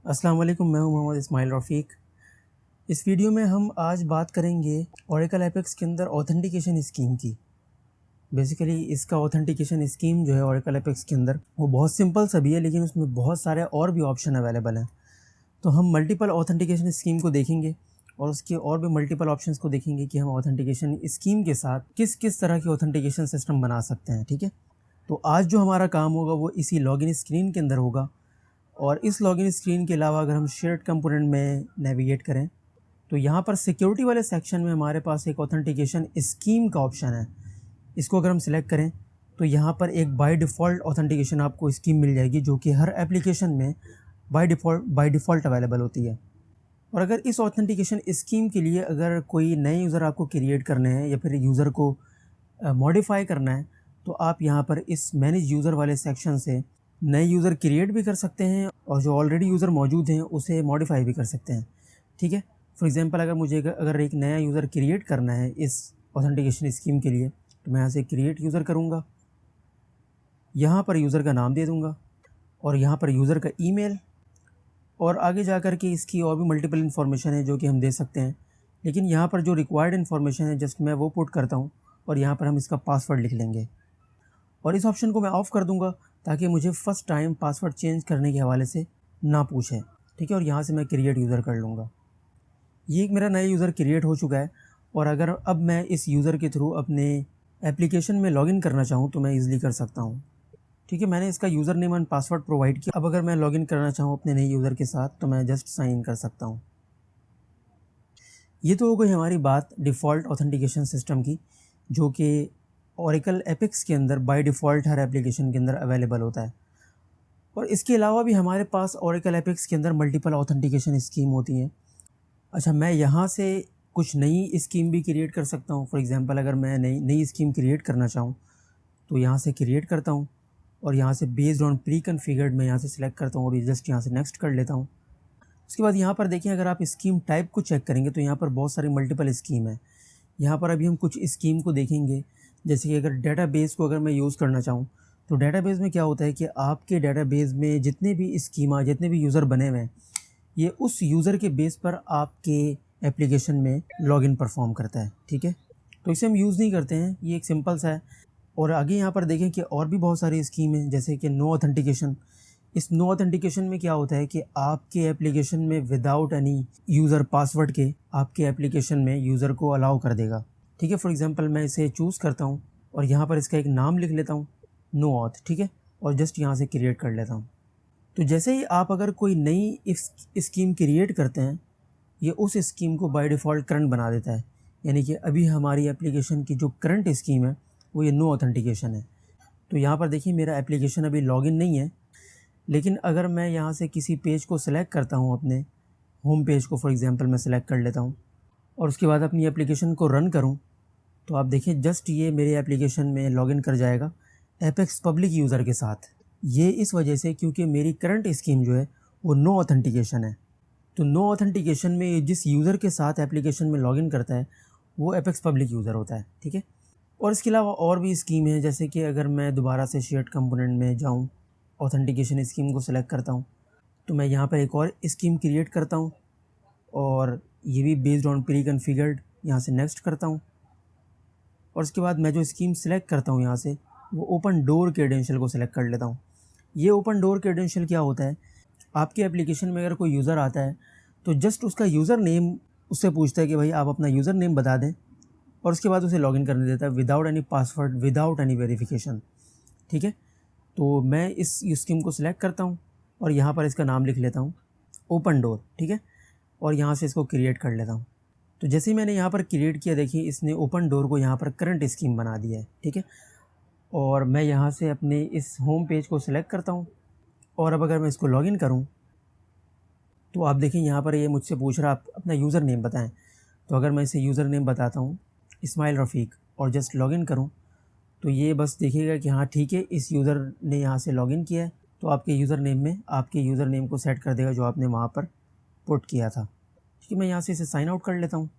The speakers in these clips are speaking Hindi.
अस्सलाम वालेकुम, मैं हूं मोहम्मद इस्माइल रफ़ीक। इस वीडियो में हम आज बात करेंगे ओरेकल एपेक्स के अंदर ऑथेंटिकेशन स्कीम की। बेसिकली इसका ऑथेंटिकेशन स्कीम जो है ओरेकल एपेक्स के अंदर वो बहुत सिंपल सा भी है, लेकिन उसमें बहुत सारे और भी ऑप्शन अवेलेबल हैं। तो हम मल्टीपल ऑथेंटिकेशन स्कीम को देखेंगे और उसके और भी मल्टीपल ऑप्शंस को देखेंगे कि हम ऑथेंटिकेशन स्कीम के साथ किस किस तरह की ऑथेंटिकेशन सिस्टम बना सकते हैं। ठीक है, तो आज जो हमारा काम होगा वो इसी लॉगिन स्क्रीन के अंदर होगा। और इस लॉगिन स्क्रीन के अलावा अगर हम शेयर्ड कंपोनेंट में नेविगेट करें तो यहाँ पर सिक्योरिटी वाले सेक्शन में हमारे पास एक ऑथेंटिकेशन स्कीम का ऑप्शन है। इसको अगर हम सिलेक्ट करें तो यहाँ पर एक बाय डिफ़ॉल्ट ऑथेंटिकेशन आपको स्कीम मिल जाएगी, जो कि हर एप्लीकेशन में बाय डिफ़ॉल्ट अवेलेबल होती है। और अगर इस ऑथेंटिकेशन स्कीम के लिए अगर कोई नए यूज़र आपको क्रिएट करने हैं या फिर यूज़र को मॉडिफाई करना है, तो आप यहाँ पर इस मैनेज यूज़र वाले सेक्शन से नए यूज़र क्रिएट भी कर सकते हैं और जो ऑलरेडी यूज़र मौजूद हैं उसे मॉडिफाई भी कर सकते हैं। ठीक है, फॉर एग्जांपल अगर मुझे अगर एक नया यूज़र क्रिएट करना है इस ऑथेंटिकेशन स्कीम के लिए, तो मैं यहाँ से क्रिएट यूज़र करूँगा, यहाँ पर यूज़र का नाम दे दूँगा और यहाँ पर यूज़र का ईमेल, और आगे जा कर के इसकी और भी मल्टीपल इन्फॉर्मेशन है जो कि हम दे सकते हैं। लेकिन यहाँ पर जो रिक्वायर्ड इन्फॉर्मेशन है जस्ट मैं वो पुट करता हूँ और यहाँ पर हम इसका पासवर्ड लिख लेंगे और इस ऑप्शन को मैं ऑफ़ कर दूँगा ताकि मुझे फ़र्स्ट टाइम पासवर्ड चेंज करने के हवाले से ना पूछें। ठीक है, और यहाँ से मैं क्रिएट यूज़र कर लूँगा। ये एक मेरा नया यूज़र क्रिएट हो चुका है और अगर अब मैं इस यूज़र के थ्रू अपने एप्लीकेशन में लॉगिन करना चाहूँ तो मैं ईज़िली कर सकता हूँ। ठीक है, मैंने इसका user name and password provide किया। अब अगर मैं लॉगिन करना चाहूँ अपने नए यूज़र के साथ तो मैं जस्ट साइन इन कर सकता हूँ। ये तो हो गई हमारी बात डिफ़ॉल्ट ऑथेंटिकेशन सिस्टम की, जो कि ओरेकल एपेक्स के अंदर बाय डिफ़ॉल्ट हर एप्लीकेशन के अंदर अवेलेबल होता है। और इसके अलावा भी हमारे पास ओरेकल एपेक्स के अंदर मल्टीपल ऑथेंटिकेशन स्कीम होती हैं। अच्छा, मैं यहाँ से कुछ नई स्कीम भी क्रिएट कर सकता हूँ। फॉर एग्ज़ाम्पल अगर मैं नई नई स्कीम क्रिएट करना चाहूँ तो यहाँ से क्रिएट करता हूँ और यहाँ से बेस्ड ऑन प्री कन्फिगर्ड मैं यहाँ से सिलेक्ट करता हूँ और जस्ट यहाँ से नेक्स्ट कर लेता हूँ। उसके बाद यहाँ पर देखिए, अगर आप स्कीम टाइप को चेक करेंगे तो यहाँ पर बहुत सारी मल्टीपल स्कीम है। यहाँ पर अभी हम कुछ स्कीम को देखेंगे, जैसे कि अगर डेटाबेस को अगर मैं यूज़ करना चाहूँ तो डेटाबेस में क्या होता है कि आपके डेटाबेस में जितने भी स्कीमा जितने भी यूज़र बने हुए हैं, ये उस यूज़र के बेस पर आपके एप्लीकेशन में लॉगिन परफॉर्म करता है। ठीक है, तो इसे हम यूज़ नहीं करते हैं, ये एक सिंपल सा है। और आगे यहाँ पर देखें कि और भी बहुत सारी स्कीम हैं, जैसे कि नो ऑथेंटिकेशन। इस नो ऑथेंटिकेशन में क्या होता है कि आपके एप्लीकेशन में विदाउट एनी यूज़र पासवर्ड के आपके एप्लीकेशन में यूज़र को अलाउ कर देगा। ठीक है, फॉर एग्जांपल मैं इसे चूज़ करता हूँ और यहाँ पर इसका एक नाम लिख लेता हूँ, नो ऑथ। ठीक है, और जस्ट यहाँ से क्रिएट कर लेता हूँ। तो जैसे ही आप अगर कोई नई इस स्कीम क्रिएट करते हैं, ये उस स्कीम को बाय डिफ़ॉल्ट करंट बना देता है। यानी कि अभी हमारी एप्लीकेशन की जो करंट स्कीम है वो ये नो ऑथेंटिकेशन है। तो यहाँ पर देखिए, मेरा एप्लीकेशन अभी लॉगिन नहीं है, लेकिन अगर मैं यहाँ से किसी पेज को सिलेक्ट करता हूँ, अपने होम पेज को फॉर एग्जांपल मैं सिलेक्ट कर लेता हूँ और उसके बाद अपनी एप्लीकेशन को रन करूँ, तो आप देखिए जस्ट ये मेरे एप्लीकेशन में लॉगिन कर जाएगा एपेक्स पब्लिक यूज़र के साथ। ये इस वजह से क्योंकि मेरी करंट स्कीम जो है वो नो ऑथेंटिकेशन है। तो नो ऑथेंटिकेशन में जिस यूज़र के साथ एप्लीकेशन में लॉगिन करता है वो एपेक्स पब्लिक यूज़र होता है। ठीक है, और इसके अलावा और भी स्कीम है, जैसे कि अगर मैं दोबारा से शेयर्ड कंपोनेंट में जाऊँ, ऑथेंटिकेशन स्कीम को सिलेक्ट करता हूँ, तो मैं यहाँ पर एक और स्कीम क्रिएट करता हूँ और ये भी बेस्ड ऑन प्री कन्फिगर्ड, यहाँ से नेक्स्ट करता हूँ। और उसके बाद मैं जो स्कीम सेलेक्ट करता हूँ यहाँ से, वो ओपन डोर क्रेडेंशियल को सिलेक्ट कर लेता हूँ। ये ओपन डोर क्रेडेंशियल क्या होता है, आपके एप्लीकेशन में अगर कोई यूज़र आता है तो जस्ट उसका यूज़र नेम उससे पूछता है कि भाई आप अपना यूज़र नेम बता दें, और उसके बाद उसे लॉगिन करने देता है without any password, without any verification. ठीक है, तो मैं इस स्कीम को सिलेक्ट करता हूँ और यहाँ पर इसका नाम लिख लेता हूँ ओपन डोर। ठीक है, और यहाँ से इसको क्रिएट कर लेता हूँ। तो जैसे ही मैंने यहाँ पर क्रिएट किया, देखिए इसने ओपन डोर को यहाँ पर करंट स्कीम बना दिया है। ठीक है, और मैं यहाँ से अपने इस होम पेज को सिलेक्ट करता हूँ और अब अगर मैं इसको लॉगिन करूँ तो आप देखें यहाँ पर ये मुझसे पूछ रहा आप अपना यूज़र नेम बताएं। तो अगर मैं इसे यूज़र नेम बताता हूँ इस्माइल रफ़ीक और जस्ट लॉगिन करूँ, तो ये बस देखिएगा कि हाँ ठीक है, इस यूज़र ने यहाँ से लॉगिन किया है, तो आपके यूज़र नेम में आपके यूज़र नेम को सेट कर देगा जो आपने वहाँ पर पुट किया था। ठीक है, मैं यहाँ से इसे साइन आउट कर लेता हूँ।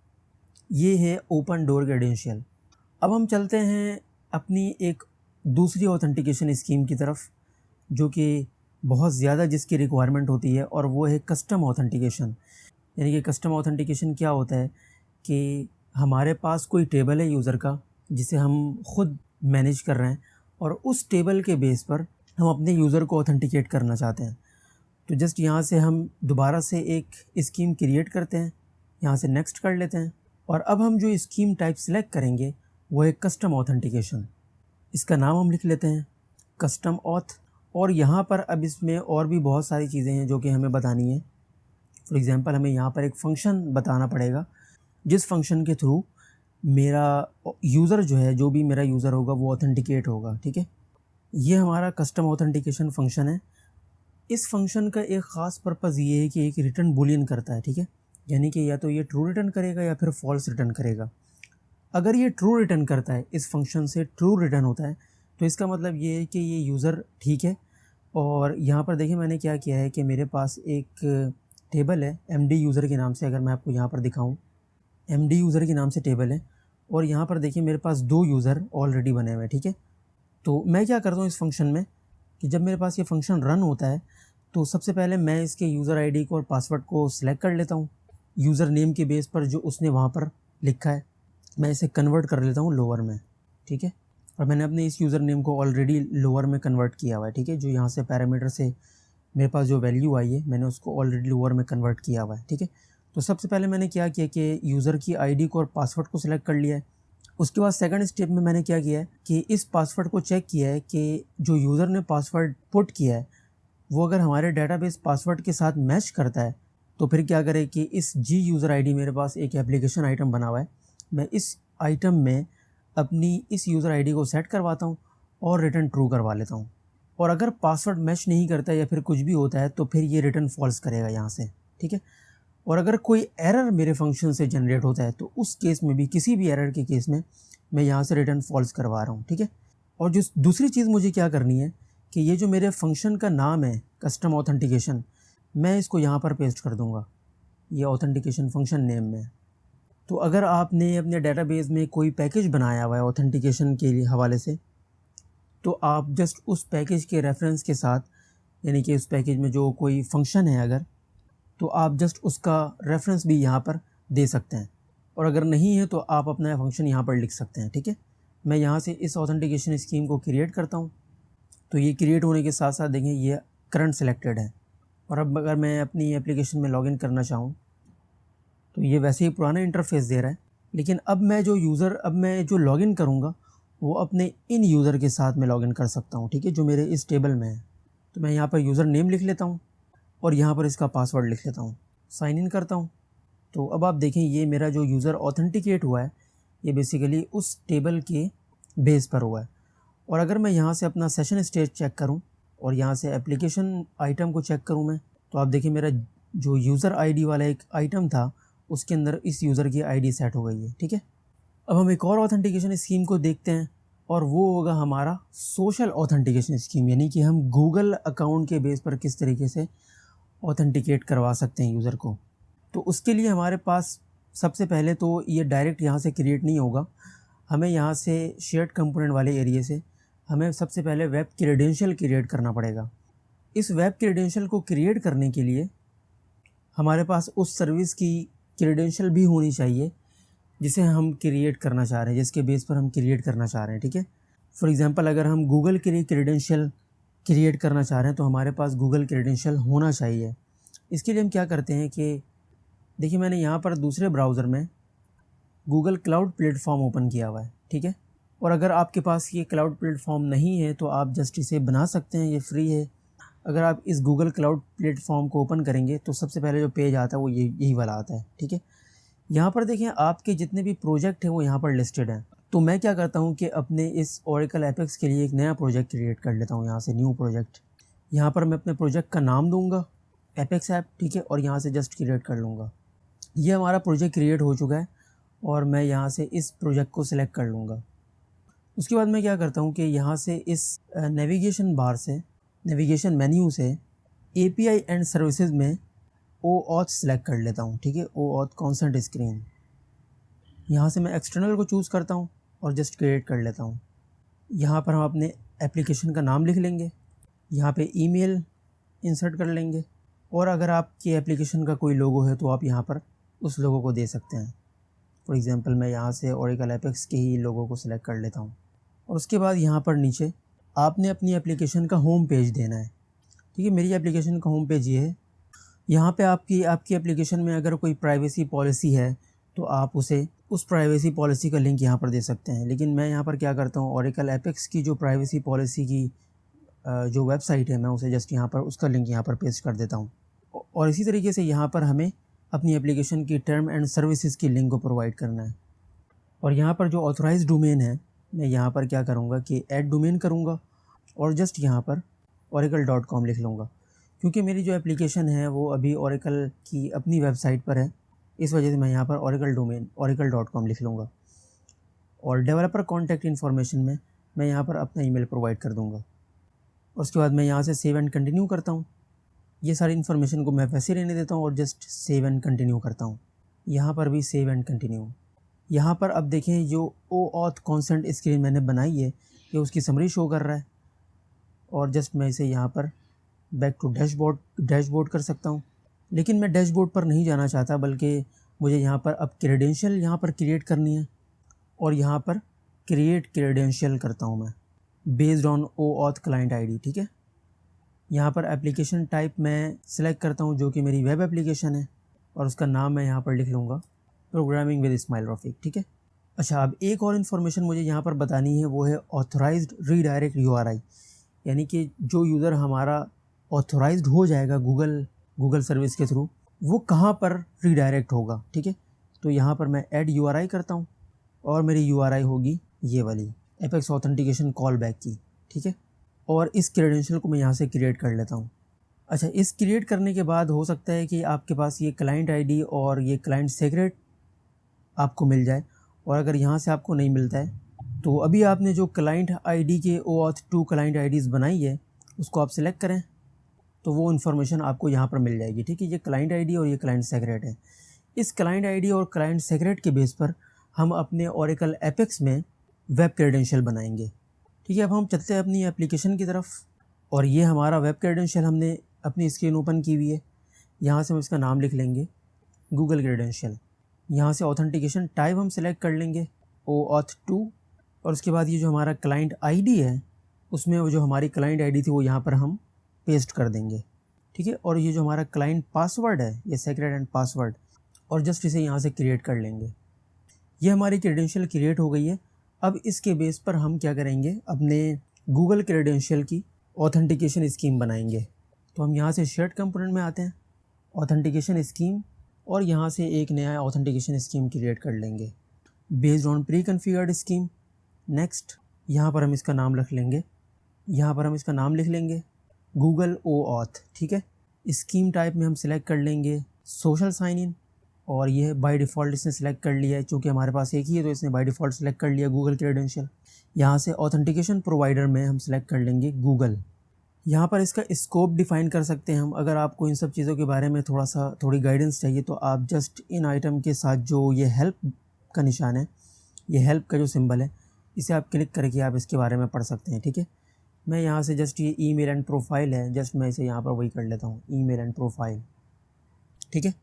ये है ओपन डोर क्रेडेंशियल। अब हम चलते हैं अपनी एक दूसरी ऑथेंटिकेशन स्कीम की तरफ, जो कि बहुत ज़्यादा जिसकी रिक्वायरमेंट होती है, और वो है कस्टम ऑथेंटिकेशन। यानी कि कस्टम ऑथेंटिकेशन क्या होता है कि हमारे पास कोई टेबल है यूज़र का जिसे हम खुद मैनेज कर रहे हैं, और उस टेबल के बेस पर हम अपने यूज़र को ऑथेंटिकेट करना चाहते हैं। तो जस्ट यहाँ से हम दोबारा से एक स्कीम क्रिएट करते हैं, यहाँ से नेक्स्ट कर लेते हैं, और अब हम जो स्कीम टाइप सेलेक्ट करेंगे वो है कस्टम ऑथेंटिकेशन। इसका नाम हम लिख लेते हैं कस्टम ऑथ। और यहाँ पर अब इसमें और भी बहुत सारी चीज़ें हैं जो कि हमें बतानी है। फॉर एग्ज़ाम्पल हमें यहाँ पर एक फ़ंक्शन बताना पड़ेगा जिस फंक्शन के थ्रू मेरा यूज़र जो है, जो भी मेरा यूज़र होगा वो ऑथेंटिकेट होगा। ठीक है, ये हमारा कस्टम ऑथेंटिकेशन फंक्शन है। इस फंक्शन का एक ख़ास पर्पज़ ये है कि एक रिटर्न बूलियन करता है। ठीक है, यानी कि या तो ये ट्रू रिटर्न करेगा या फिर फॉल्स रिटर्न करेगा। अगर ये ट्रू रिटर्न करता है, इस फंक्शन से ट्रू रिटर्न होता है, तो इसका मतलब ये है कि ये यूज़र ठीक है। और यहाँ पर देखिए मैंने क्या किया है कि मेरे पास एक टेबल है MD यूज़र के नाम से। अगर मैं आपको यहाँ पर दिखाऊँ, MD यूज़र के नाम से टेबल है, और यहाँ पर देखिए मेरे पास 2 यूज़र ऑलरेडी बने हुए हैं। ठीक है, तो मैं क्या करता हूँ इस फंक्शन में कि जब मेरे पास ये फंक्शन रन होता है तो सबसे पहले मैं इसके यूज़र आईडी को और पासवर्ड को सिलेक्ट कर लेता हूँ यूज़र नेम के बेस पर जो उसने वहाँ पर लिखा है। मैं इसे कन्वर्ट कर लेता हूँ लोअर में। ठीक है, और मैंने अपने इस यूज़र नेम को ऑलरेडी लोअर में कन्वर्ट किया हुआ है। ठीक है, जो यहाँ से पैरामीटर से मेरे पास जो वैल्यू आई है मैंने उसको ऑलरेडी लोअर में कन्वर्ट किया हुआ है। ठीक है, तो सबसे पहले मैंने क्या किया कि यूज़र की आईडी को और पासवर्ड को सिलेक्ट कर लिया है। उसके बाद सेकंड स्टेप में मैंने क्या किया है कि इस पासवर्ड को चेक किया है कि जो यूज़र ने पासवर्ड पुट किया है वो अगर हमारे डेटाबेस पासवर्ड के साथ मैच करता है तो फिर क्या करें कि इस जी यूज़र आईडी, मेरे पास एक एप्लीकेशन आइटम बना हुआ है, मैं इस आइटम में अपनी इस यूज़र आईडी को सेट करवाता हूँ और रिटर्न ट्रू करवा लेता हूँ। और अगर पासवर्ड मैच नहीं करता या फिर कुछ भी होता है तो फिर ये रिटर्न फॉल्स करेगा यहाँ से। ठीक है, और अगर कोई एरर मेरे फंक्शन से जनरेट होता है तो उस केस में भी, किसी भी एरर के केस में, मैं यहाँ से रिटर्न फॉल्स करवा रहा हूँ। ठीक है, और जो दूसरी चीज़ मुझे क्या करनी है कि ये जो मेरे फंक्शन का नाम है कस्टम ऑथेंटिकेशन, मैं इसको यहाँ पर पेस्ट कर दूँगा, ये ऑथेंटिकेशन फंक्शन नेम में। तो अगर आपने अपने डेटाबेस में कोई पैकेज बनाया हुआ है ऑथेंटिकेशन के लिए हवाले से, तो आप जस्ट उस पैकेज के रेफरेंस के साथ, यानी कि उस पैकेज में जो कोई फंक्शन है अगर, तो आप जस्ट उसका रेफरेंस भी यहाँ पर दे सकते हैं, और अगर नहीं है तो आप अपना फंक्शन यहाँ पर लिख सकते हैं। ठीक है, मैं यहाँ से इस ऑथेंटिकेशन स्कीम को क्रिएट करता हूँ। तो ये क्रिएट होने के साथ साथ देखें ये करंट सेलेक्टेड है। और अब अगर मैं अपनी एप्लीकेशन में लॉगिन करना चाहूँ तो ये वैसे ही पुराना इंटरफेस दे रहा है, लेकिन अब मैं जो लॉगिन करूँगा वो अपने इन यूज़र के साथ मैं लॉगिन कर सकता हूँ। ठीक है, जो मेरे इस टेबल में है। तो मैं यहाँ पर यूज़र नेम लिख लेता हूँ और यहाँ पर इसका पासवर्ड लिख लेता हूँ, साइन इन करता हूँ। तो अब आप देखें ये मेरा जो यूज़र ऑथेंटिकेट हुआ है ये बेसिकली उस टेबल के बेस पर हुआ है। और अगर मैं यहाँ से अपना सेशन स्टेट चेक करूँ और यहाँ से एप्लीकेशन आइटम को चेक करूँ मैं, तो आप देखिए मेरा जो यूज़र आईडी वाला एक आइटम था उसके अंदर इस यूज़र की आईडी सेट हो गई है। ठीक है, अब हम एक और ऑथेंटिकेशन स्कीम को देखते हैं और वो होगा हमारा सोशल ऑथेंटिकेशन स्कीम, यानी कि हम गूगल अकाउंट के बेस पर किस तरीके से ऑथेंटिकेट करवा सकते हैं यूज़र को। तो उसके लिए हमारे पास सबसे पहले तो ये डायरेक्ट यहाँ से क्रिएट नहीं होगा, हमें यहाँ से शेयर्ड कंपोनेंट वाले एरिया से हमें सबसे पहले वेब क्रेडेंशियल क्रिएट करना पड़ेगा। इस वेब क्रेडेंशियल को क्रिएट करने के लिए हमारे पास उस सर्विस की क्रेडेंशियल भी होनी चाहिए जिसे हम क्रिएट करना चाह रहे हैं, जिसके बेस पर हम क्रिएट करना चाह रहे हैं। ठीक है, फॉर एग्जांपल अगर हम गूगल के लिए क्रेडेंशियल क्रिएट करना चाह रहे हैं तो हमारे पास गूगल क्रेडेंशियल होना चाहिए। इसके लिए हम क्या करते हैं कि देखिए मैंने यहाँ पर दूसरे ब्राउज़र में गूगल क्लाउड प्लेटफॉर्म ओपन किया हुआ है। ठीक है, और अगर आपके पास ये क्लाउड प्लेटफॉर्म नहीं है तो आप जस्ट इसे बना सकते हैं, ये फ्री है। अगर आप इस गूगल क्लाउड प्लेटफॉर्म को ओपन करेंगे तो सबसे पहले जो पेज आता है वो यही वाला आता है। ठीक है, यहाँ पर देखें आपके जितने भी प्रोजेक्ट हैं वो यहाँ पर लिस्टेड हैं। तो मैं क्या करता हूँ कि अपने इस ओरेकल एपेक्स के लिए एक नया प्रोजेक्ट क्रिएट कर लेता हूँ। यहाँ से न्यू प्रोजेक्ट, यहाँ पर मैं अपने प्रोजेक्ट का नाम दूंगा एपेक्स ऐप। ठीक है, और यहाँ से जस्ट क्रिएट कर लूँगा। ये हमारा प्रोजेक्ट क्रिएट हो चुका है और मैं यहाँ से इस प्रोजेक्ट को सिलेक्ट कर लूँगा। उसके बाद मैं क्या करता हूँ कि यहाँ से इस नेविगेशन बार से, नेविगेशन मेन्यू से API एंड सर्विसेज में OAuth सेलेक्ट कर लेता हूँ। ठीक है, OAuth कॉन्सेंट स्क्रीन, यहाँ से मैं एक्सटर्नल को चूज़ करता हूँ और जस्ट क्रिएट कर लेता हूँ। यहाँ पर हम अपने एप्लीकेशन का नाम लिख लेंगे, यहाँ पे ईमेल, पासवर्ड, और यहाँ पे सर्विस का नेम। यहाँ पर इंसर्ट कर लेंगे। और अगर आपकी एप्लीकेशन का कोई लोगो है तो आप यहाँ पर उस लोगो को दे सकते हैं। फॉर एग्जांपल मैं यहाँ से ओरेकल एपेक्स के ही लोगो को सिलेक्ट कर लेता हूँ। और उसके बाद यहाँ पर नीचे आपने अपनी एप्लीकेशन का होम पेज देना है। ठीक है, मेरी एप्लीकेशन का होम पेज ये है। यहाँ पे आपकी एप्लीकेशन में अगर कोई प्राइवेसी पॉलिसी है तो आप उस प्राइवेसी पॉलिसी का लिंक यहाँ पर दे सकते हैं। लेकिन मैं यहाँ पर क्या करता हूँ, ओरेकल एपेक्स की जो प्राइवेसी पॉलिसी की जो वेबसाइट है, मैं उसे जस्ट यहाँ पर उसका लिंक यहाँ पर पेस्ट कर देता हूँ। और इसी तरीके से यहाँ पर हमें अपनी एप्लीकेशन की टर्म एंड सर्विसेज की लिंक को प्रोवाइड करना है। और यहाँ पर जो ऑथराइज डोमेन है, मैं यहाँ पर क्या करूँगा कि ऐड डोमेन करूँगा और जस्ट यहाँ पर oracle.com लिख लूँगा। क्योंकि मेरी जो एप्लीकेशन है वो अभी ओरेकल की अपनी वेबसाइट पर है, इस वजह से मैं यहाँ पर ओरेकल डोमेन oracle.com लिख लूँगा। और डेवलपर कॉन्टैक्ट इन्फॉर्मेशन में मैं यहाँ पर अपना ईमेल प्रोवाइड कर दूँगा। उसके बाद मैं यहाँ से सेव एंड कंटिन्यू करता हूँ। ये सारी इन्फॉर्मेशन को मैं वैसे रहने देता हूँ और जस्ट सेव एंड कंटिन्यू करता हूँ। यहाँ पर भी सेव एंड कंटिन्यू। यहाँ पर अब देखें जो OAuth कॉन्सेंट स्क्रीन मैंने बनाई है ये उसकी समरी शो कर रहा है। और जस्ट मैं इसे यहाँ पर बैक टू डैशबोर्ड कर सकता हूँ। लेकिन मैं डैशबोर्ड पर नहीं जाना चाहता, बल्कि मुझे यहाँ पर अब क्रेडेंशियल यहाँ पर क्रिएट करनी है। और यहाँ पर क्रिएट क्रेडेंशियल करता हूँ मैं based on OAuth client ID. ठीक है, यहाँ पर एप्लीकेशन टाइप मैं सिलेक्ट करता हूँ जो कि मेरी वेब एप्लीकेशन है और उसका नाम मैं यहाँ पर लिख लूँगा प्रोग्रामिंग विद इस्माइल रफ़ीक। ठीक है। अच्छा, अब एक और इन्फॉर्मेशन मुझे यहाँ पर बतानी है, वो है ऑथराइज्ड रीडायरेक्ट URI। यानी कि जो यूज़र हमारा ऑथराइज्ड हो जाएगा गूगल सर्विस के थ्रू, वो कहाँ पर रीडायरेक्ट होगा। ठीक है, तो यहाँ पर मैं ऐड URI करता हूँ और मेरी URI होगी ये वाली एपेक्स ऑथेंटिकेशन कॉल बैक की। ठीक है, और इस क्रेडेंशियल को मैं यहाँ से क्रिएट कर लेता हूँ। अच्छा, इस क्रिएट करने के बाद हो सकता है कि आपके पास ये क्लाइंट आईडी और ये क्लाइंट सीक्रेट आपको मिल जाए। और अगर यहाँ से आपको नहीं मिलता है तो अभी आपने जो क्लाइंट आईडी के OAuth 2 क्लाइंट आईडीज़ बनाई है उसको आप सिलेक्ट करें, तो वो इन्फॉर्मेशन आपको यहाँ पर मिल जाएगी। ठीक है, ये क्लाइंट आईडी और ये क्लाइंट सीक्रेट है। इस क्लाइंट आईडी और क्लाइंट सीक्रेट के बेस पर हम अपने ओरेकल एपेक्स में वेब क्रेडेंशियल बनाएंगे। ठीक है, अब हम चलते हैं अपनी एप्लीकेशन की तरफ। और ये हमारा वेब क्रेडेंशियल हमने अपनी स्क्रीन ओपन की हुई है। यहाँ से हम इसका नाम लिख लेंगे गूगल क्रेडेंशियल। यहाँ से ऑथेंटिकेशन टाइप हम सिलेक्ट कर लेंगे OAuth 2। और उसके बाद ये जो हमारा क्लाइंट आईडी है उसमें वो जो हमारी क्लाइंट आईडी थी वो यहाँ पर हम पेस्ट कर देंगे। ठीक है, और ये जो हमारा क्लाइंट पासवर्ड है ये सीक्रेट एंड पासवर्ड, और जस्ट इसे यहाँ से क्रिएट कर लेंगे। ये हमारी क्रेडेंशियल क्रिएट हो गई है। अब इसके बेस पर हम क्या करेंगे, अपने गूगल क्रेडेंशियल की ऑथेंटिकेशन स्कीम बनाएंगे। तो हम यहाँ से शेयर्ड कंपोनेंट में आते हैं, ऑथेंटिकेशन स्कीम, और यहाँ से एक नया ऑथेंटिकेशन स्कीम क्रिएट कर लेंगे based on pre configured scheme. Next, यहाँ पर हम इसका नाम लिख लेंगे गूगल OAuth। ठीक है, स्कीम टाइप में हम सिलेक्ट कर लेंगे सोशल साइन इन, और ये बाय डिफ़ॉल्ट इसने सेलेक्ट कर लिया है। चूँकि हमारे पास एक ही है तो इसने बाय डिफ़ॉल्ट सेलेक्ट कर लिया गूगल क्रेडेंशियल। यहाँ से ऑथेंटिकेशन प्रोवाइडर में हम सेलेक्ट कर लेंगे गूगल। यहाँ पर इसका स्कोप डिफ़ाइन कर सकते हैं हम। अगर आपको इन सब चीज़ों के बारे में थोड़ी गाइडेंस चाहिए तो आप जस्ट इन आइटम के साथ जो ये हेल्प का निशान है, ये हेल्प का जो सिंबल है, इसे आप क्लिक करके आप इसके बारे में पढ़ सकते हैं। ठीक है, मैं यहाँ से जस्ट ये ईमेल एंड प्रोफाइल है, जस्ट मैं इसे यहाँ पर वही कर लेता हूँ, ईमेल एंड प्रोफाइल। ठीक है।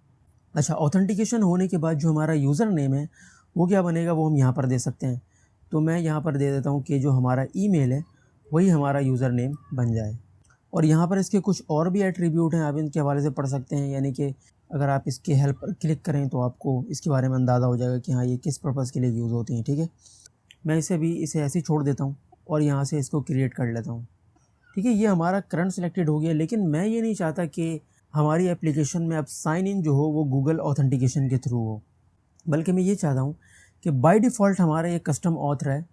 अच्छा, ऑथेंटिकेशन होने के बाद जो हमारा यूज़र नेम है वो क्या बनेगा, वो हम यहाँ पर दे सकते हैं। तो मैं यहाँ पर दे देता हूँ कि जो हमारा ईमेल है वही हमारा यूज़र नेम बन जाए। और यहाँ पर इसके कुछ और भी एट्रीब्यूट हैं, आप इनके हवाले से पढ़ सकते हैं। यानी कि अगर आप इसके हेल्प पर क्लिक करें तो आपको इसके बारे में अंदाज़ा हो जाएगा कि हाँ ये किस पर्पज़ के लिए यूज़ होती हैं। ठीक है, मैं इसे ऐसे ही छोड़ देता हूँ और यहाँ से इसको क्रिएट कर लेता हूँ। ठीक है, ये हमारा करंट सिलेक्टेड हो गया। लेकिन मैं ये नहीं चाहता कि हमारी एप्लीकेशन में अब साइन इन जो हो वो गूगल ऑथेंटिकेशन के थ्रू हो, बल्कि मैं ये चाहता हूँ कि बाय डिफ़ॉल्ट हमारा ये कस्टम ऑथ है।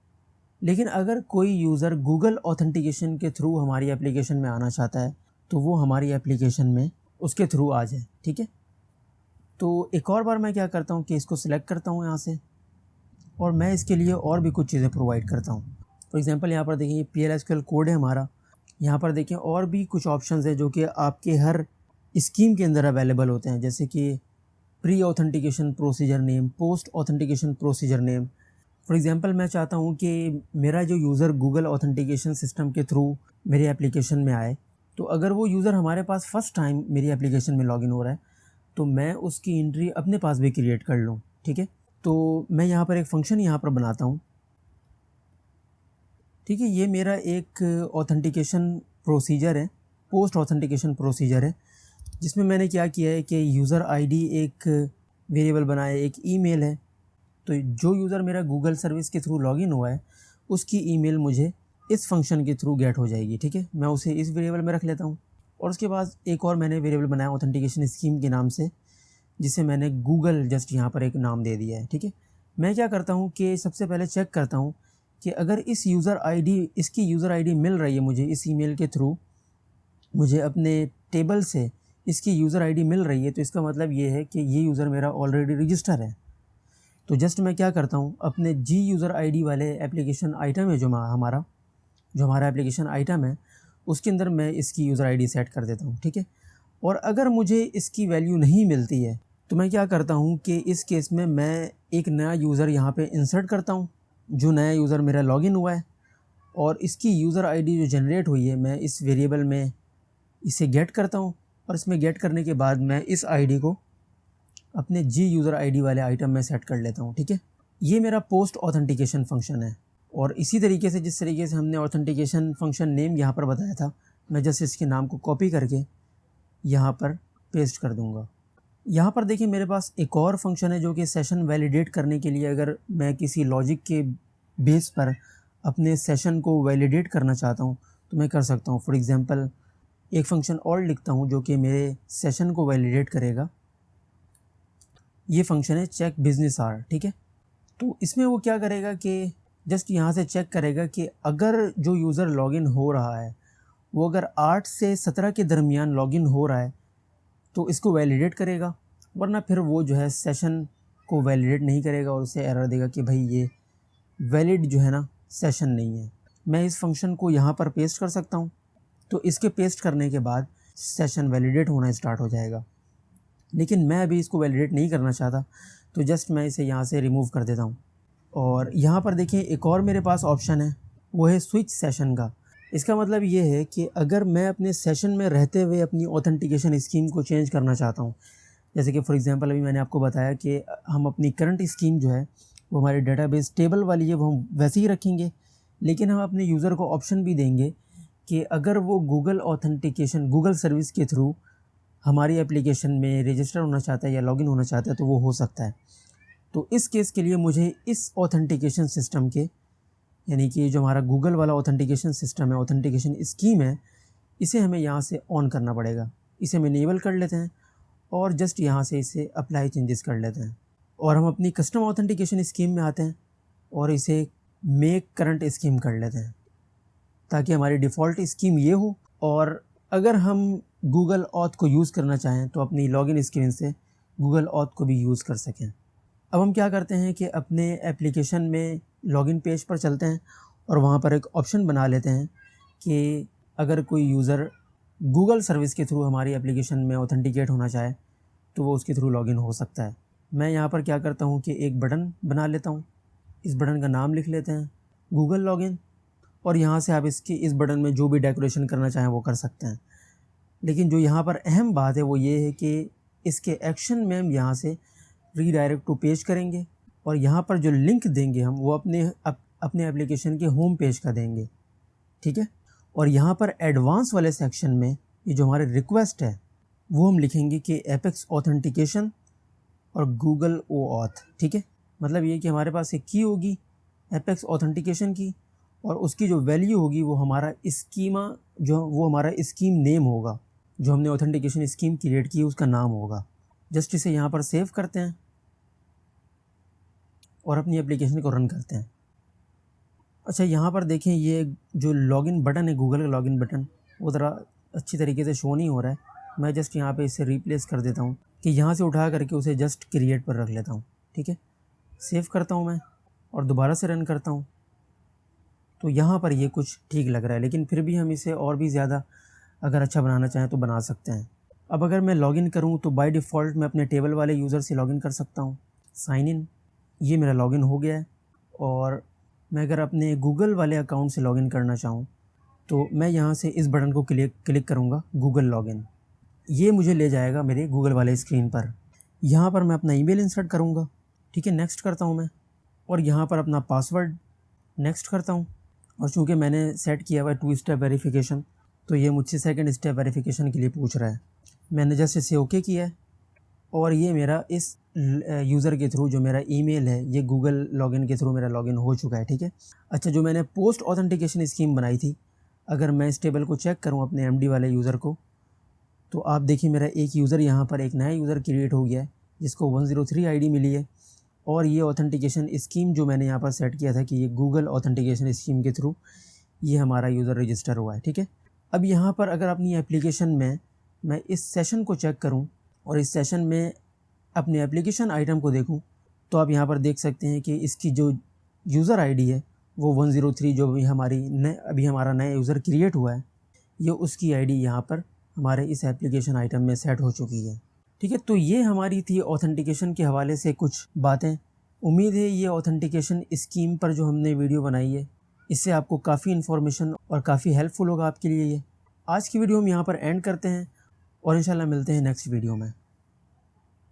लेकिन अगर कोई यूज़र गूगल ऑथेंटिकेशन के थ्रू हमारी एप्लीकेशन में आना चाहता है तो वो हमारी एप्लीकेशन में उसके थ्रू आ जाए। ठीक है, तो एक और बार मैं क्या करता हूँ कि इसको सिलेक्ट करता हूँ यहाँ से, और मैं इसके लिए और भी कुछ चीज़ें प्रोवाइड करता हूँ। फॉर एग्जांपल यहाँ पर देखिए PLSQL कोड है हमारा। यहाँ पर देखिए और भी कुछ ऑप्शंस है जो कि आपके हर स्कीम के अंदर अवेलेबल होते हैं, जैसे कि pre authentication procedure name, post authentication procedure name. For example मैं चाहता हूँ कि मेरा जो यूज़र गूगल ऑथेंटिकेशन सिस्टम के थ्रू मेरे एप्लीकेशन में आए तो अगर वो यूज़र हमारे पास फर्स्ट टाइम मेरी एप्लीकेशन में लॉगिन हो रहा है तो मैं उसकी एंट्री अपने पास भी क्रिएट कर लूँ, ठीक है। तो मैं यहाँ पर एक फ़ंक्शन यहाँ पर बनाता हूँ, ठीक है। ये मेरा एक ऑथेंटिकेशन प्रोसीजर है, पोस्ट ऑथेंटिकेशन प्रोसीजर है, जिसमें मैंने क्या किया है कि यूज़र आईडी एक वेरिएबल बनाया, एक ईमेल है। तो जो यूज़र मेरा गूगल सर्विस के थ्रू लॉगिन हुआ है उसकी ईमेल मुझे इस फंक्शन के थ्रू गेट हो जाएगी, ठीक है। मैं उसे इस वेरिएबल में रख लेता हूँ। और उसके बाद एक और मैंने वेरिएबल बनाया ऑथेंटिकेशन स्कीम के नाम से, जिसे मैंने गूगल जस्ट यहाँ पर एक नाम दे दिया है, ठीक है। मैं क्या करता हूँ कि सबसे पहले चेक करता हूँ कि अगर इस यूज़र आईडी, इसकी यूज़र आईडी मिल रही है मुझे इस ईमेल के थ्रू, मुझे अपने टेबल से इसकी यूज़र आईडी मिल रही है, तो इसका मतलब ये है कि ये यूज़र मेरा ऑलरेडी रजिस्टर है। तो जस्ट मैं क्या करता हूँ, अपने जी यूज़र आईडी वाले एप्लीकेशन आइटम है जो हमारा एप्लीकेशन आइटम है, उसके अंदर मैं इसकी यूज़र आईडी सेट कर देता हूँ, ठीक है। और अगर मुझे इसकी वैल्यू नहीं मिलती है तो मैं क्या करता हूँ कि इस केस में मैं एक नया यूज़र यहाँ पे इंसर्ट करता हूँ, जो नया यूज़र मेरा लॉगिन हुआ है, और इसकी यूज़र आईडी जो जनरेट हुई है मैं इस वेरिएबल में इसे गेट करता हूँ। और इसमें गेट करने के बाद मैं इस आईडी को अपने जी यूज़र आईडी वाले आइटम में सेट कर लेता हूँ, ठीक है। ये मेरा पोस्ट ऑथेंटिकेशन फंक्शन है। और इसी तरीके से जिस तरीके से हमने ऑथेंटिकेशन फंक्शन नेम यहाँ पर बताया था, मैं जस्ट इसके नाम को कॉपी करके यहाँ पर पेस्ट कर दूँगा। यहाँ पर देखिए मेरे पास एक और फंक्शन है जो कि सेशन वैलिडेट करने के लिए, अगर मैं किसी लॉजिक के बेस पर अपने सेशन को वैलिडेट करना चाहता हूँ तो मैं कर सकता हूँ। फॉर एग्ज़ाम्पल एक फ़ंक्शन और लिखता हूँ जो कि मेरे सेशन को वैलिडेट करेगा। ये फंक्शन है चेक बिजनेस आवर, ठीक है। तो इसमें वो क्या करेगा कि जस्ट यहाँ से चेक करेगा कि अगर जो यूज़र लॉगिन हो रहा है वो अगर 8 से 17 के दरमियान लॉगिन हो रहा है तो इसको वैलिडेट करेगा, वरना फिर वो जो है सेशन को वैलिडेट नहीं करेगा और उसे एरर देगा कि भाई ये वैलिड जो है ना सेशन नहीं है। मैं इस फंक्शन को यहाँ पर पेस्ट कर सकता हूँ, तो इसके पेस्ट करने के बाद सेशन वैलिडेट होना स्टार्ट हो जाएगा। लेकिन मैं अभी इसको वैलिडेट नहीं करना चाहता, तो जस्ट मैं इसे यहाँ से रिमूव कर देता हूँ। और यहाँ पर देखिए एक और मेरे पास ऑप्शन है, वो है स्विच सेशन का। इसका मतलब ये है कि अगर मैं अपने सेशन में रहते हुए अपनी ऑथेंटिकेशन स्कीम को चेंज करना चाहता हूँ, जैसे कि फॉर एग्जांपल अभी मैंने आपको बताया कि हम अपनी करंट स्कीम जो है वो हमारे डेटाबेस टेबल वाली है वो हम वैसे ही रखेंगे, लेकिन हम अपने यूज़र को ऑप्शन भी देंगे कि अगर वो गूगल सर्विस के थ्रू हमारी एप्लीकेशन में रजिस्टर होना चाहता है या लॉगिन होना चाहता है तो वो हो सकता है। तो इस केस के लिए मुझे इस ऑथेंटिकेशन सिस्टम के, यानी कि जो हमारा गूगल वाला ऑथेंटिकेशन सिस्टम है, ऑथेंटिकेशन स्कीम है, इसे हमें यहाँ से ऑन करना पड़ेगा। इसे हम इनेबल कर लेते हैं और जस्ट यहाँ से इसे अप्लाई चेंजेस कर लेते हैं और हम अपनी कस्टम ऑथेंटिकेशन स्कीम में आते हैं और इसे मेक करंट स्कीम कर लेते हैं, ताकि हमारी डिफ़ॉल्ट स्कीम ये हो। और अगर हम गूगल ऑथ को यूज़ करना चाहें तो अपनी लॉगिन स्क्रीन से गूगल ऑथ को भी यूज़ कर सकें। अब हम क्या करते हैं कि अपने एप्लीकेशन में लॉगिन पेज पर चलते हैं और वहाँ पर एक ऑप्शन बना लेते हैं कि अगर कोई यूज़र गूगल सर्विस के थ्रू हमारी एप्लीकेशन में ऑथेंटिकेट होना चाहे तो वो उसके थ्रू लॉगिन हो सकता है। मैं यहाँ पर क्या करता हूँ कि एक बटन बना लेता हूँ, इस बटन का नाम लिख लेते हैं गूगल लॉगिन, और यहाँ से आप इस बटन में जो भी डेकोरेशन करना चाहें वो कर सकते हैं। लेकिन जो यहाँ पर अहम बात है वो ये है कि इसके एक्शन में हम यहाँ से रीडायरेक्ट टू पेज करेंगे और यहाँ पर जो लिंक देंगे हम वो अपने एप्लीकेशन के होम पेज का देंगे, ठीक है। और यहाँ पर एडवांस वाले सेक्शन में ये जो हमारे रिक्वेस्ट है वो हम लिखेंगे कि एपेक्स ऑथेंटिकेशन और गूगल ओ ऑथ, ठीक है। मतलब ये कि हमारे पास एक की होगी एपेक्स ऑथेंटिकेशन की और उसकी जो वैल्यू होगी वो हमारा हमारा स्कीम नेम होगा, जो हमने ऑथेंटिकेशन स्कीम क्रिएट की है उसका नाम होगा। जस्ट इसे यहाँ पर सेव करते हैं और अपनी एप्लीकेशन को रन करते हैं। अच्छा, यहाँ पर देखें ये जो लॉगिन बटन है, गूगल का लॉगिन बटन, वो ज़रा अच्छी तरीके से शो नहीं हो रहा है। मैं जस्ट यहाँ पे इसे रिप्लेस कर देता हूँ कि यहाँ से उठा करके उसे जस्ट क्रिएट पर रख लेता हूँ, ठीक है। सेव करता हूँ मैं और दोबारा से रन करता हूँ, तो यहाँ पर ये कुछ ठीक लग रहा है, लेकिन फिर भी हम इसे और भी ज़्यादा अगर अच्छा बनाना चाहें तो बना सकते हैं। अब अगर मैं लॉगिन करूँ तो बाय डिफ़ॉल्ट मैं अपने टेबल वाले यूज़र से लॉगिन कर सकता हूँ। साइन इन, ये मेरा लॉगिन हो गया है। और मैं अगर अपने गूगल वाले अकाउंट से लॉगिन करना चाहूँ तो मैं यहाँ से इस बटन को क्लिक करूँगा गूगल लॉगिन। ये मुझे ले जाएगा मेरे गूगल वाले स्क्रीन पर। यहाँ पर मैं अपना ईमेल इंसर्ट करूँगा, ठीक है, नेक्स्ट करता हूँ मैं। और यहाँ पर अपना पासवर्ड नेक्स्ट करता हूँ। और चूँकि मैंने सेट किया हुआ है 2 स्टेप वेरिफिकेशन, तो ये मुझसे सेकंड स्टेप वेरिफिकेशन के लिए पूछ रहा है। मैंने जैसे इसे ओके किया है और ये मेरा इस यूज़र के थ्रू जो मेरा ईमेल है ये गूगल लॉगिन के थ्रू मेरा लॉगिन हो चुका है, ठीक है। अच्छा, जो मैंने पोस्ट ऑथेंटिकेशन स्कीम बनाई थी, अगर मैं इस टेबल को चेक करूं अपने एमडी वाले यूज़र को, तो आप देखिए मेरा एक यूज़र यहाँ पर एक नया यूज़र क्रिएट हो गया है जिसको 103 आईडी मिली है। और ये ऑथेंटिकेशन स्कीम जो मैंने यहाँ पर सेट किया था कि ये गूगल ऑथेंटिकेशन स्कीम के थ्रू ये हमारा यूज़र रजिस्टर हुआ है, ठीक है। अब यहाँ पर अगर अपनी एप्लीकेशन में मैं इस सेशन को चेक करूँ और इस सेशन में अपने एप्लीकेशन आइटम को देखूं, तो आप यहाँ पर देख सकते हैं कि इसकी जो यूज़र आईडी है वो 103 जो भी अभी हमारा नया यूज़र क्रिएट हुआ है, ये उसकी आईडी यहाँ पर हमारे इस एप्लीकेशन आइटम में सेट हो चुकी है, ठीक है। तो ये हमारी थी ऑथेंटिकेशन के हवाले से कुछ बातें। उम्मीद है ये ऑथेंटिकेशन स्कीम पर जो हमने वीडियो बनाई है इससे आपको काफ़ी इन्फॉर्मेशन और काफ़ी हेल्पफुल होगा आपके लिए। ये आज की वीडियो हम यहाँ पर एंड करते हैं और इंशाल्लाह मिलते हैं नेक्स्ट वीडियो में।